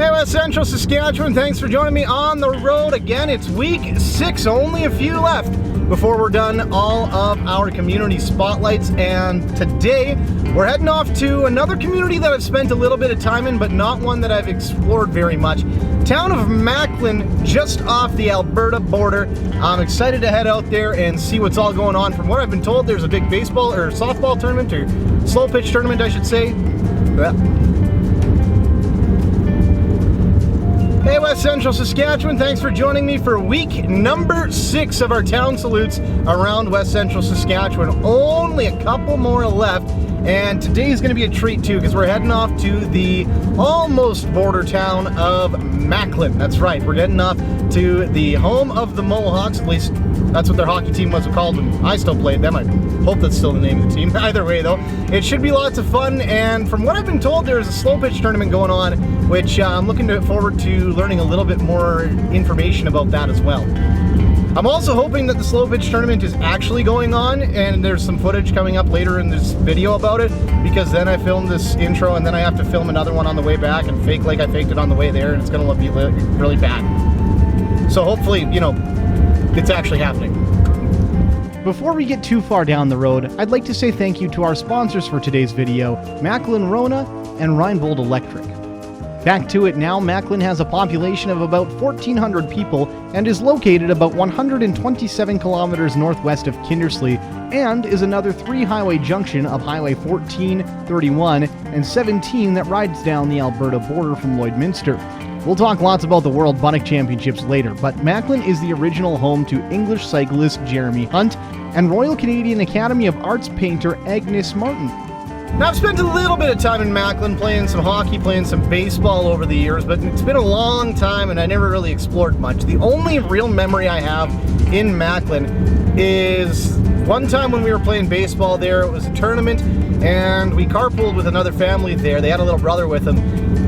Hey, West Central Saskatchewan, thanks for joining me on the road again. It's week 6, only a few left before we're done all of our community spotlights, and today we're heading off to another community that I've spent a little bit of time in, but not one that I've explored very much. Town of Macklin, just off the Alberta border. I'm excited to head out there and see what's all going on. From what I've been told, there's a big baseball or softball tournament, or slow pitch tournament, I should say. Hey, West Central Saskatchewan, thanks for joining me for week number 6 of our town salutes around West Central Saskatchewan. Only a couple more left, and today's going to be a treat too, because we're heading off to the almost border town of Macklin. That's right, we're getting off to the home of the Mohawks. At least that's what their hockey team was called when I still played them. I hope that's still the name of the team. Either way though, it should be lots of fun, and from what I've been told, there's a slow pitch tournament going on, which I'm looking forward to learning a little bit more information about that as well. I'm also hoping that the slow pitch tournament is actually going on, and there's some footage coming up later in this video about it, because then I filmed this intro and then I have to film another one on the way back and fake like I faked it on the way there, and it's gonna look really bad. So hopefully, you know, it's actually happening. Before we get too far down the road, I'd like to say thank you to our sponsors for today's video, Macklin Rona and Reinbold Electric. Back to it now, Macklin has a population of about 1,400 people and is located about 127 kilometers northwest of Kindersley, and is another 3-highway junction of Highway 14, 31, and 17 that rides down the Alberta border from Lloydminster. We'll talk lots about the World Bunnock Championships later, but Macklin is the original home to English cyclist Jeremy Hunt and Royal Canadian Academy of Arts painter Agnes Martin. Now, I've spent a little bit of time in Macklin playing some hockey, playing some baseball over the years, but it's been a long time and I never really explored much. The only real memory I have in Macklin is one time when we were playing baseball there. It was a tournament and we carpooled with another family there. They had a little brother with them,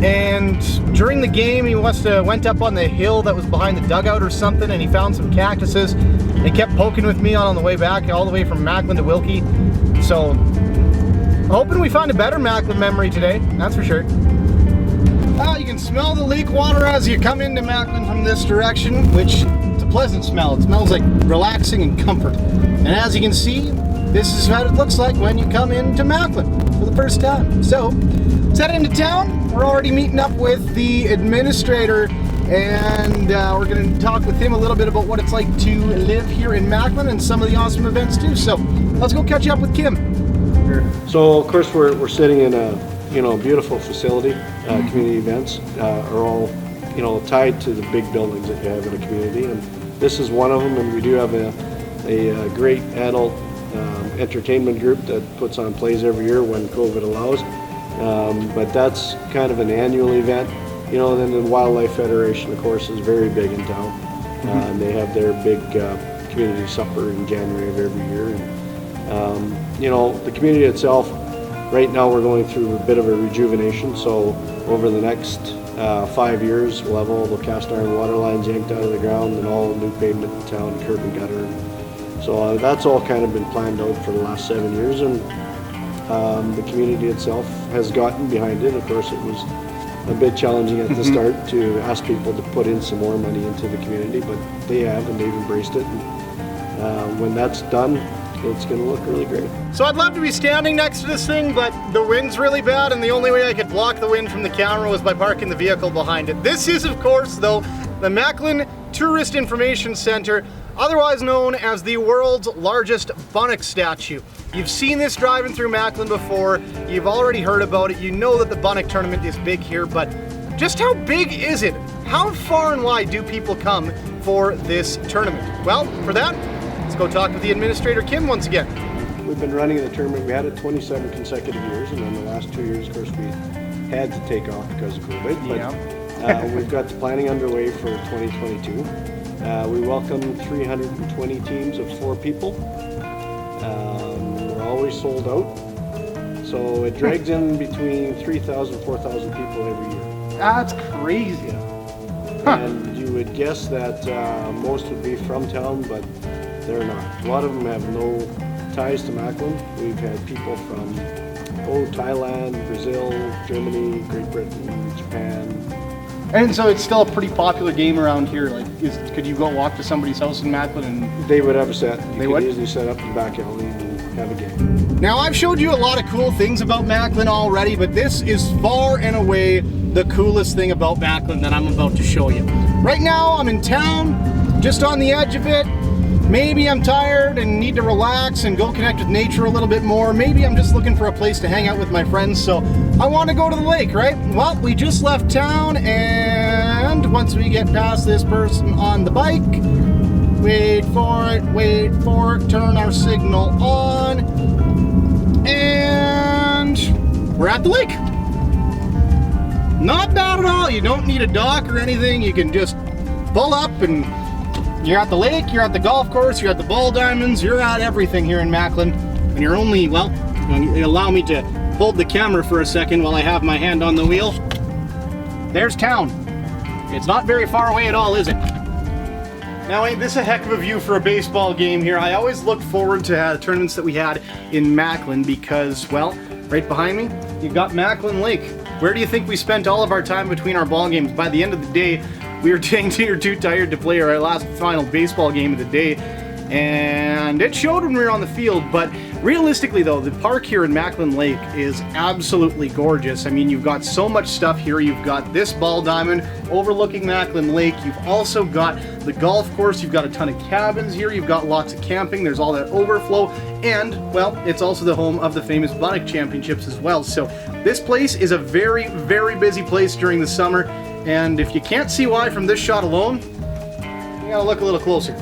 and during the game he went up on the hill that was behind the dugout or something, and he found some cactuses and he kept poking with me on the way back, all the way from Macklin to Wilkie. So hoping we find a better Macklin memory today, that's for sure. You can smell the lake water as you come into Macklin from this direction, which it's a pleasant smell. It smells like relaxing and comfort. And as you can see, this is what it looks like when you come into Macklin for the first time. So, let's head into town. We're already meeting up with the administrator, and we're going to talk with him a little bit about what it's like to live here in Macklin and some of the awesome events too. So, let's go catch up with Kim. So of course we're sitting in a beautiful facility. Community events are all tied to the big buildings that you have in a community, and this is one of them. And we do have a great adult entertainment group that puts on plays every year when COVID allows. But that's kind of an annual event. Then the Wildlife Federation, of course, is very big in town. And they have their big community supper in January of every year. And, the community itself, right now we're going through a bit of a rejuvenation. So over the next 5 years, we'll have all the cast iron water lines yanked out of the ground and all new pavement in town, curb and gutter. So that's all kind of been planned out for the last 7 years, and the community itself has gotten behind it. Of course, it was a bit challenging at the start to ask people to put in some more money into the community, but they have, and they've embraced it. And when that's done, it's going to look really great. So I'd love to be standing next to this thing, but the wind's really bad, and the only way I could block the wind from the camera was by parking the vehicle behind it. This is, of course, though, the Macklin Tourist Information Center, otherwise known as the world's largest Bunnock statue. You've seen this driving through Macklin before, you've already heard about it, you know that the Bunnock tournament is big here, but just how big is it? How far and wide do people come for this tournament? Well, for that, let's go talk with the administrator, Kim, once again. We've been running the tournament. We had it 27 consecutive years, and then the last 2 years, of course, we had to take off because of COVID. But we've got the planning underway for 2022. We welcome 320 teams of 4 people. We're always sold out. So it drags in between 3,000 4,000 people every year. That's crazy. And you would guess that most would be from town, but they're not. A lot of them have no ties to Macklin. We've had people from Thailand, Brazil, Germany, Great Britain, Japan, And so it's still a pretty popular game around here. Like, could you go walk to somebody's house in Macklin and... They would have a set. You They could would? easily set up in the back alley and have a game. Now, I've showed you a lot of cool things about Macklin already, but this is far and away the coolest thing about Macklin that I'm about to show you. Right now, I'm in town, just on the edge of it. Maybe I'm tired and need to relax and go connect with nature a little bit more. Maybe I'm just looking for a place to hang out with my friends, so I want to go to the lake, right? Well, we just left town, and once we get past this person on the bike, wait for it, turn our signal on, and we're at the lake. Not bad at all. You don't need a dock or anything. You can just pull up and you're at the lake, you're at the golf course, you're at the ball diamonds, you're at everything here in Macklin. And you're only, well, allow me to hold the camera for a second while I have my hand on the wheel. There's town. It's not very far away at all, is it? Now, ain't this a heck of a view for a baseball game here? I always look forward to tournaments that we had in Macklin because, well, right behind me, you've got Macklin Lake. Where do you think we spent all of our time between our ball games? By the end of the day, we were too tired to play our last final baseball game of the day, and it showed when we were on the field. But realistically though, the park here in Macklin Lake is absolutely gorgeous. I mean, you've got so much stuff here. You've got this ball diamond overlooking Macklin Lake. You've also got the golf course. You've got a ton of cabins here. You've got lots of camping. There's all that overflow, and well, it's also the home of the famous Bunnock Championships as well. So this place is a very, very busy place during the summer. And if you can't see why from this shot alone, you gotta look a little closer.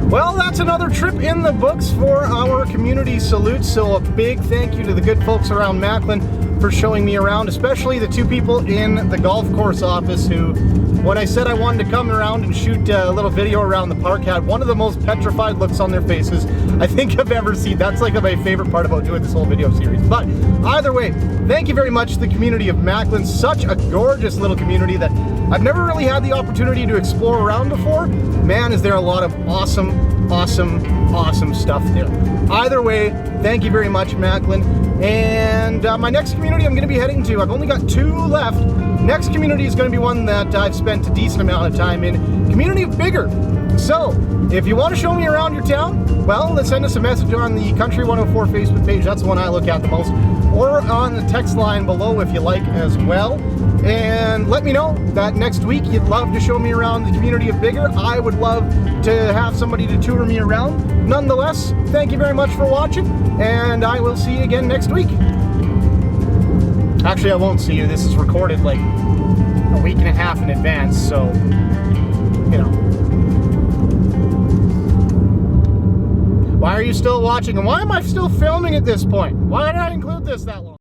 Well, that's another trip in the books for our community salute. So a big thank you to the good folks around Macklin for showing me around, especially the two people in the golf course office who, when I said I wanted to come around and shoot a little video around the park, had one of the most petrified looks on their faces I think I've ever seen. That's like my favorite part about doing this whole video series. But either way, thank you very much to the community of Macklin. Such a gorgeous little community that I've never really had the opportunity to explore around before. Man, is there a lot of awesome stuff there. Either way, thank you very much, Macklin. And my next community I'm going to be heading to, I've only got 2 left. Next community is going to be one that I've spent a decent amount of time in, community of Bigger. So, if you want to show me around your town, well, let's send us a message on the Country 104 Facebook page. That's the one I look at the most. Or on the text line below if you like as well. And let me know that next week you'd love to show me around the community of Bigger. I would love to have somebody to tour me around. Nonetheless, thank you very much for watching, and I will see you again next week. Actually, I won't see you. This is recorded like a week and a half in advance, so, you know. Why are you still watching, and why am I still filming at this point? Why did I include this that long?